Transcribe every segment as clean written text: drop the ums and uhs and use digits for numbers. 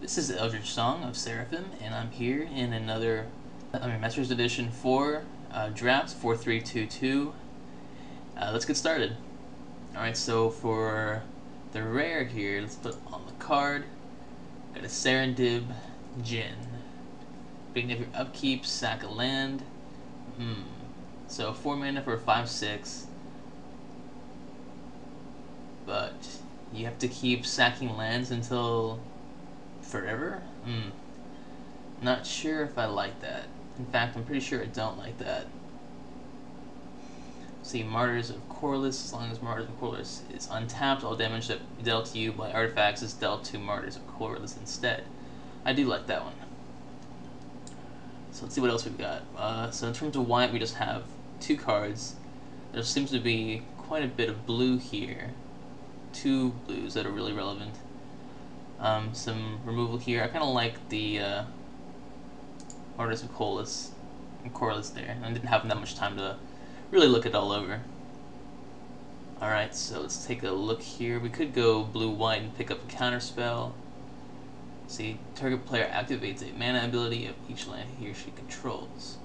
This is the Eldritch Song of Seraphim, and I'm here in another Master's Edition 4 draft 4322. Let's get started. Alright, so for the rare here, let's put on the card. Got a Serendib Djinn. Beginning of your upkeep, sack a land. So 4 mana for a 5/6. But you have to keep sacking lands until forever? Not sure if I like that. In fact, I'm pretty sure I don't like that. See, Martyrs of Corliss, as long as Martyrs of Corliss is untapped, all damage that dealt to you by artifacts is dealt to Martyrs of Corliss instead. I do like that one. So let's see what else we've got. So in terms of white, we just have 2 cards. There seems to be quite a bit of blue here. 2 blues that are really relevant. Some removal here. I kind of like the Martyrs of Corliss there. I didn't have that much time to really look it all over. Alright, so let's take a look here. We could go blue-white and pick up a counterspell. See, target player activates a mana ability of each land he or she controls.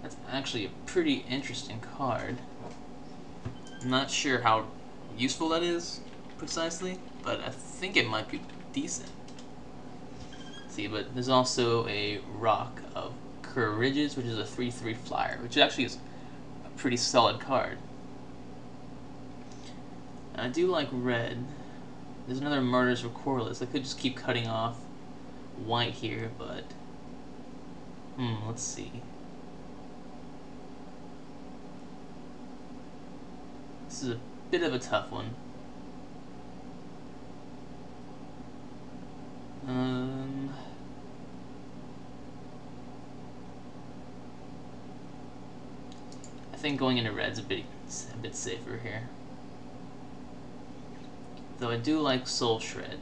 That's actually a pretty interesting card. I'm not sure how useful that is precisely, but I think it might be decent. See, but there's also a Rock of Courageous, which is a 3/3 flyer, which actually is a pretty solid card. And I do like red. There's another Martyrs of Corliss. I could just keep cutting off white here, but let's see. This is a bit of a tough one. I think going into red's a bit safer here. Though I do like Soul Shred.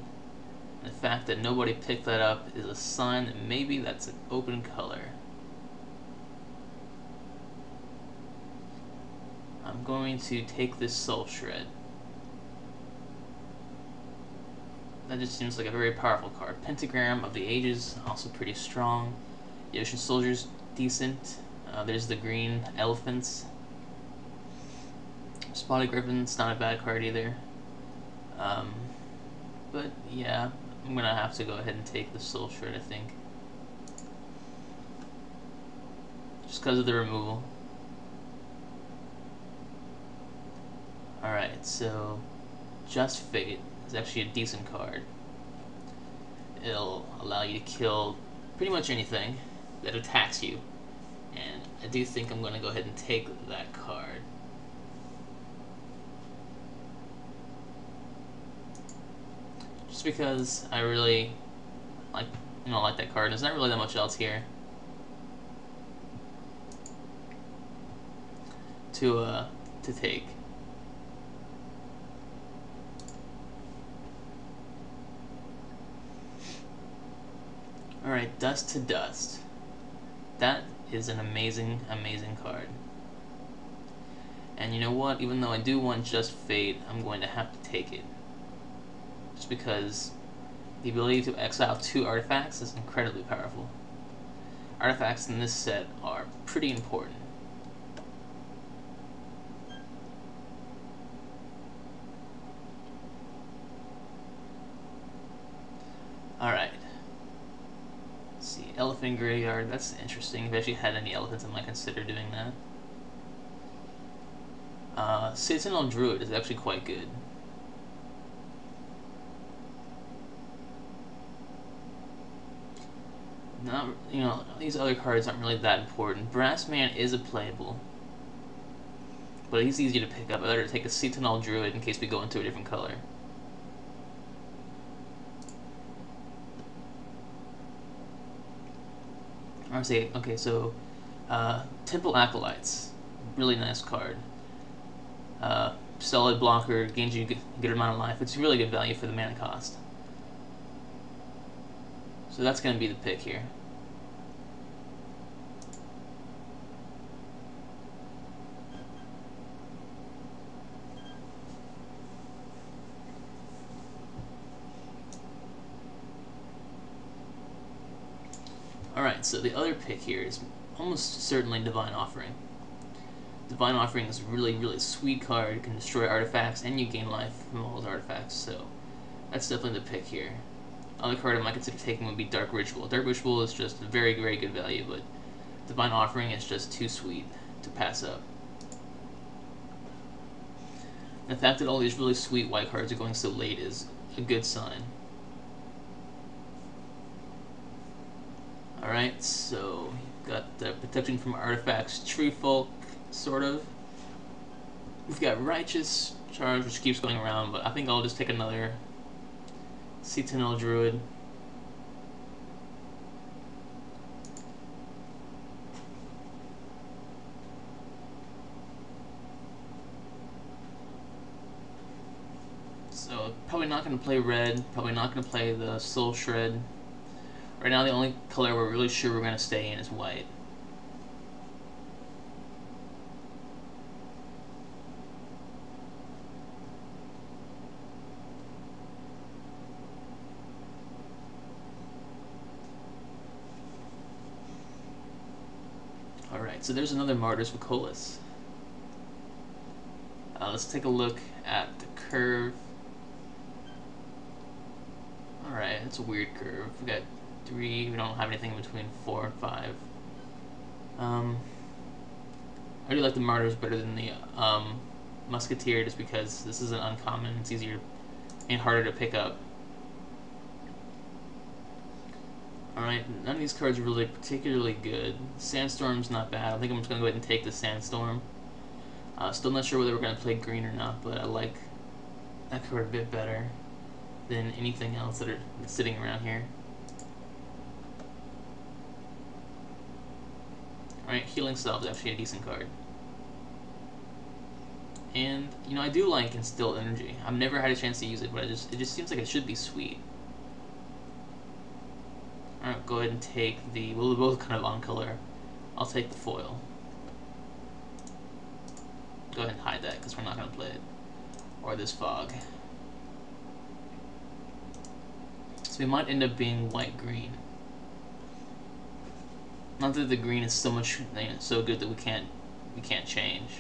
And the fact that nobody picked that up is a sign that maybe that's an open color. I'm going to take this Soul Shred. That just seems like a very powerful card. Pentagram of the Ages, also pretty strong. The Ocean Soldier's decent. There's the green elephants. Spotted Griffin's not a bad card either. But yeah, I'm gonna have to go ahead and take the Soul Shred, I think. Just because of the removal. Alright, so Just Fate is actually a decent card. It'll allow you to kill pretty much anything that attacks you. And I do think I'm going to go ahead and take that card. Just because I really like that card. There's not really that much else here to take. Alright, Dust to Dust. That is an amazing, amazing card. And you know what? Even though I do want Just Fate, I'm going to have to take it. Just because the ability to exile 2 artifacts is incredibly powerful. Artifacts in this set are pretty important. Alright. See, Elephant Graveyard, that's interesting. If I actually had any elephants, I might consider doing that. Sentinel Druid is actually quite good. These other cards aren't really that important. Brassman is a playable, but he's easy to pick up. I'd rather take a Sentinel Druid in case we go into a different color. Okay, so Temple Acolytes, really nice card. Solid blocker, gains you a good amount of life. It's really good value for the mana cost. So that's going to be the pick here. Alright, so the other pick here is almost certainly Divine Offering. Divine Offering is a really, really sweet card. It can destroy artifacts, and you gain life from all those artifacts, so that's definitely the pick here. Other card I might consider taking would be Dark Ritual. Dark Ritual is just a very, very good value, but Divine Offering is just too sweet to pass up. The fact that all these really sweet white cards are going so late is a good sign. Alright, so you've got the protection from artifacts, Tree Folk, sort of. We've got Righteous Charge, which keeps going around, but I think I'll just take another Sentinel Druid. So, probably not going to play red, probably not going to play the Soul Shred. Right now, the only color we're really sure we're going to stay in is white. Alright, so there's another Martyr's Vacolis. Let's take a look at the curve. Alright, it's a weird curve. We got 3, we don't have anything between 4 and 5. I do like the Martyrs better than the Musketeer, just because this is an uncommon, it's easier and harder to pick up. Alright, none of these cards are really particularly good. Sandstorm's not bad. I think I'm just going to go ahead and take the Sandstorm. Still not sure whether we're going to play green or not, but I like that card a bit better than anything else that are sitting around here. Alright, Healing Salve is actually a decent card. And, you know, I do like Instilled Energy. I've never had a chance to use it, but it just seems like it should be sweet. Alright, go ahead and take the, well, they're both kind of on color. I'll take the foil. Go ahead and hide that, because we're not going to play it. Or this Fog. So we might end up being white-green. Not that the green is so much, you know, so good that we can't change.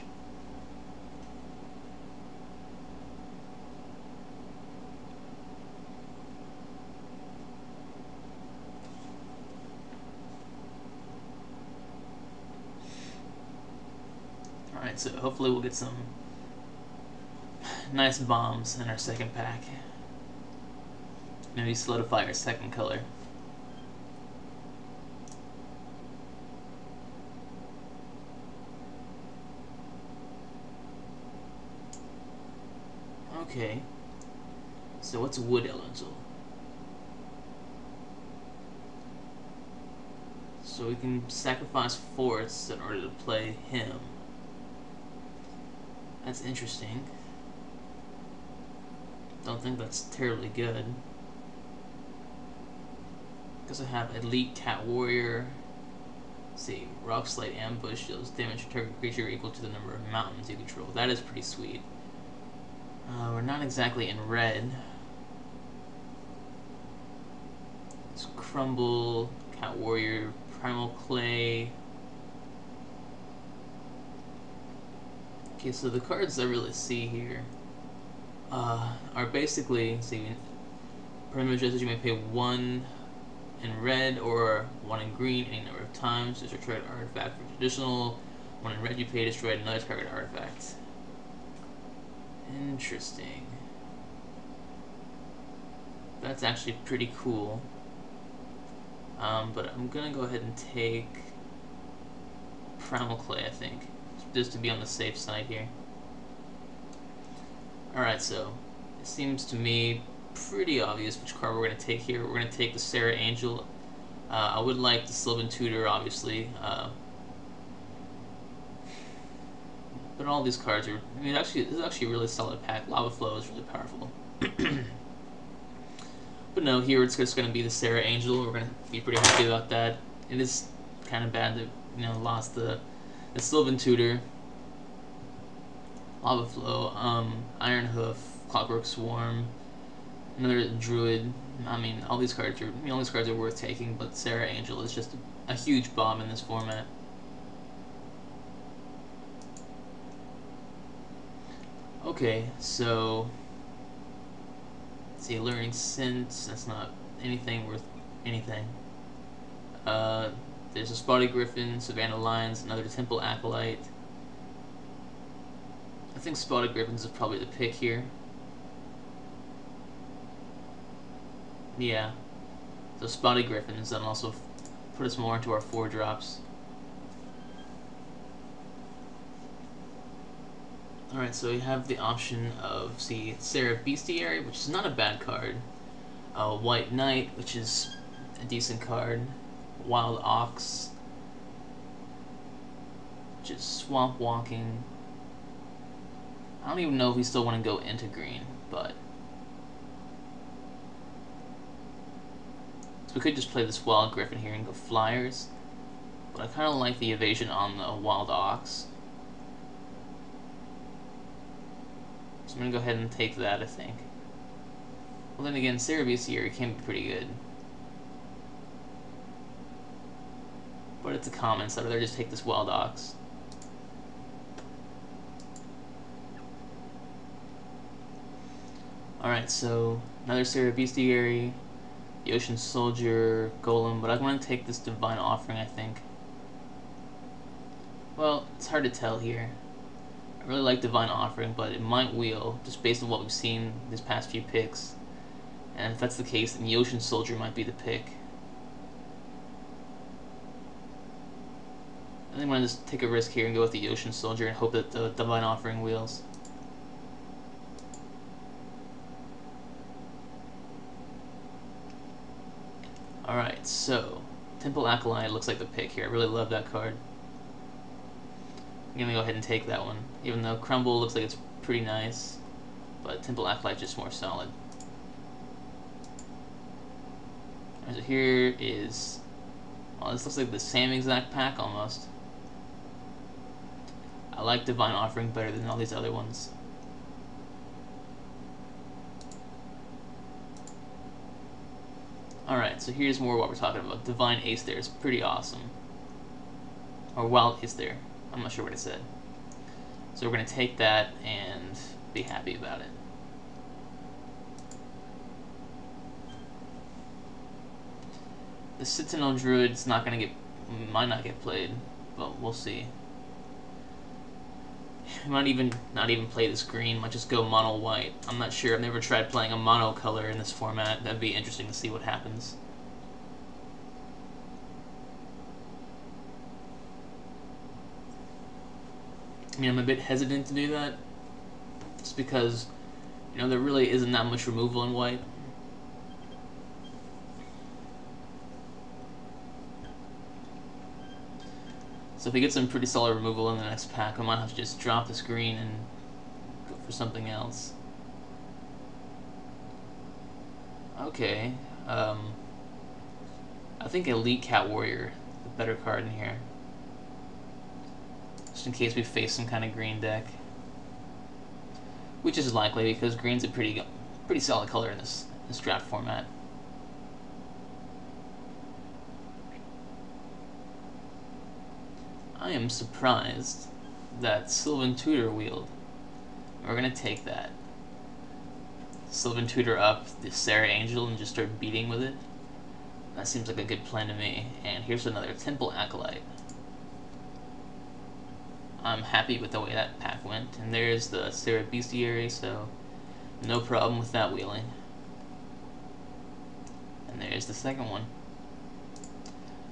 Alright, so hopefully we'll get some nice bombs in our second pack. Maybe solidify our second color. Okay, so what's a Wood Elemental? So we can sacrifice forests in order to play him. That's interesting. Don't think that's terribly good. Because I have Elite Cat Warrior. Let's see, Rock Slide Ambush deals damage to target creature equal to the number of mountains you control. That is pretty sweet. We're not exactly in red. It's Crumble, Cat Warrior, Primal Clay. Okay, so the cards I really see here are basically, see, pretty much as you may pay 1 in red or 1 in green any number of times, destroy an artifact for traditional. 1 in red you pay, destroy another target artifact. Interesting. That's actually pretty cool. But I'm gonna go ahead and take Primal Clay, I think, just to be on the safe side here. Alright, so it seems to me pretty obvious which card we're going to take here. We're going to take the Sarah Angel. I would like the Sylvan Tutor, obviously. But all these cards are, I mean, this is actually a really solid pack. Lava Flow is really powerful. But no, here it's just going to be the Sarah Angel. We're going to be pretty happy about that. It is kind of bad that, you know, lost the Sylvan Tutor. Lava Flow, Iron Hoof, Clockwork Swarm. Another druid. I mean, all these cards are worth taking, but Sarah Angel is just a huge bomb in this format. Okay, so let's see, learning sense. That's not anything worth anything. There's a Spotty Griffin, Savannah Lions, another Temple Acolyte. I think Spotted Griffins is probably the pick here. Yeah. So Spotty Griffins, that'll also put us more into our 4-drops. Alright, so we have the option of, see, Seraph Bestiary, which is not a bad card. White Knight, which is a decent card. Wild Ox, which is Swamp Walking. I don't even know if we still want to go into green, but so we could just play this Wild Griffin here and go Flyers, but I kind of like the evasion on the Wild Ox, so I'm going to go ahead and take that, I think. Well, then again, Seraph Bestiary can be pretty good, but it's a common, so I'd rather just take this Wild Ox. Alright, so another Seraph Bestiary, the Ocean Soldier, Golem, but I want to take this Divine Offering, I think. Well, it's hard to tell here. I really like Divine Offering, but it might wheel, just based on what we've seen these past few picks. And if that's the case, then the Ocean Soldier might be the pick. I think I'm going to just take a risk here and go with the Ocean Soldier and hope that the Divine Offering wheels. Alright, so Temple Acolyte looks like the pick here. I really love that card. I'm gonna go ahead and take that one, even though Crumble looks like it's pretty nice, but Temple Acolyte just more solid. Alright, so here is, well, this looks like the same exact pack almost. I like Divine Offering better than all these other ones. Alright, so here's more what we're talking about. Divine Ace there is pretty awesome. Or Wild Ace there. I'm not sure what I said. So we're going to take that and be happy about it. The Sentinel Druid's not going to get, might not get played, but we'll see. We might even not even play this green, might just go mono white. I'm not sure, I've never tried playing a mono color in this format. That'd be interesting to see what happens. I mean, I'm a bit hesitant to do that, just because, you know, there really isn't that much removal in white. So if we get some pretty solid removal in the next pack, we might have to just drop this green and go for something else. Okay, I think Elite Cat Warrior, the better card in here. Just in case we face some kind of green deck. Which is likely, because green's a pretty solid color in this draft format. I am surprised that Sylvan Tutor wheeled. We're going to take that. Sylvan Tutor up the Sarah Angel and just start beating with it. That seems like a good plan to me. And here's another Temple Acolyte. I'm happy with the way that pack went. And there's the Seraph Bestiary, so no problem with that wheeling. And there's the second one.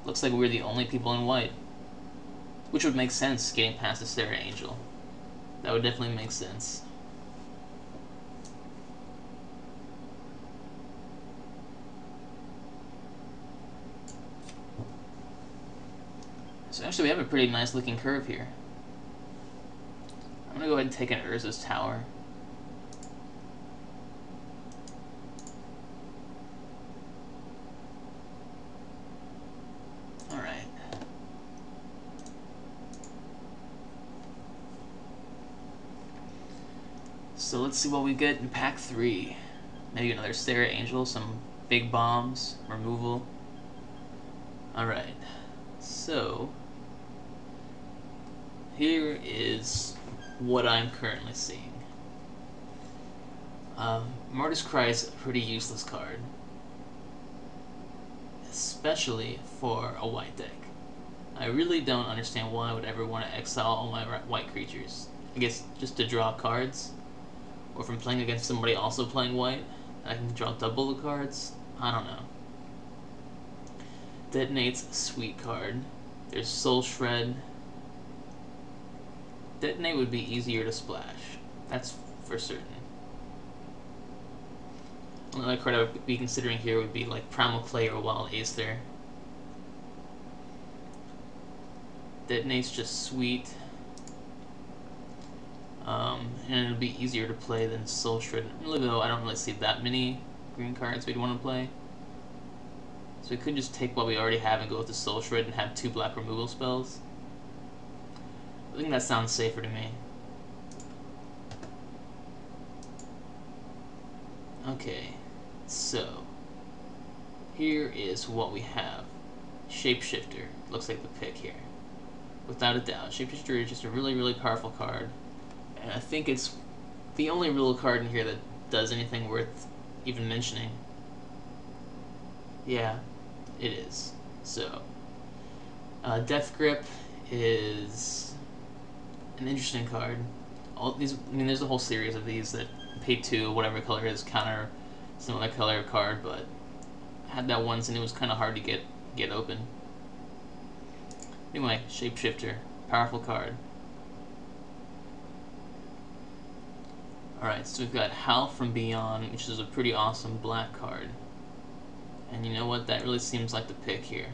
Looks like we're the only people in white. Which would make sense, getting past the Sarah Angel. That would definitely make sense. So actually we have a pretty nice looking curve here. I'm going to go ahead and take an Urza's Tower. Alright. So let's see what we get in pack 3. Maybe another Sarah Angel, some big bombs, removal. Alright, so here is what I'm currently seeing. Martyr's Cry is a pretty useless card, especially for a white deck. I really don't understand why I would ever want to exile all my white creatures. I guess just to draw cards, or from playing against somebody also playing white, I can draw double the cards. I don't know. Detonate's a sweet card. There's Soul Shred. Detonate would be easier to splash. That's for certain. Another card I would be considering here would be like Primal Clay or Wild Aether. Detonate's just sweet. And it'll be easier to play than Soul Shred. Really though, I don't really see that many green cards we'd want to play. So we could just take what we already have and go with the Soul Shred and have 2 black removal spells. I think that sounds safer to me. Okay, so here is what we have. Shapeshifter looks like the pick here. Without a doubt, Shapeshifter is just a really, really powerful card. And I think it's the only real card in here that does anything worth even mentioning. Yeah, it is. So, Death Grip is an interesting card. All these, I mean, there's a whole series of these that pay 2, whatever color is, counter some other color card, but I had that once and it was kind of hard to get open. Anyway, Shapeshifter, powerful card. Alright, so we've got Howl from Beyond, which is a pretty awesome black card. And you know what? That really seems like the pick here.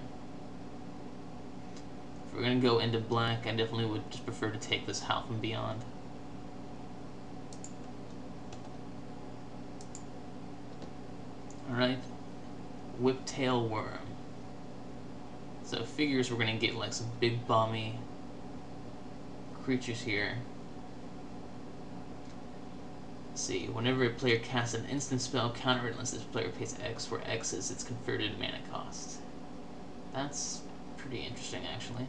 If we're going to go into black, I definitely would just prefer to take this Howl from Beyond. Alright, Whiptail Worm. So it figures we're going to get like some big bomby creatures here. Let's see, whenever a player casts an instant spell, counter it unless this player pays X, where X is its converted mana cost. That's pretty interesting, actually.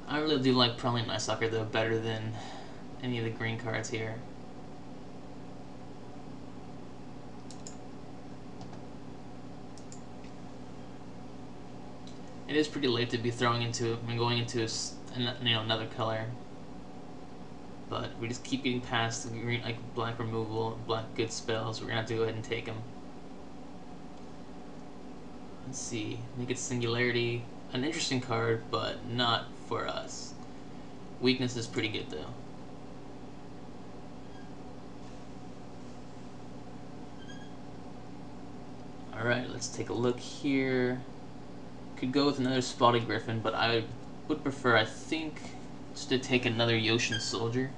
I really do like Prowling Night Stalker, though, better than any of the green cards here. It is pretty late to be throwing into and going into another color, but we just keep getting past the green, like black removal, black good spells. We're gonna have to go ahead and take them. Let's see, make it Singularity, an interesting card, but not for us. Weakness is pretty good though. Alright, let's take a look here. Could go with another Spotted Griffin, but I would prefer, I think, just to take another Yoshin Soldier.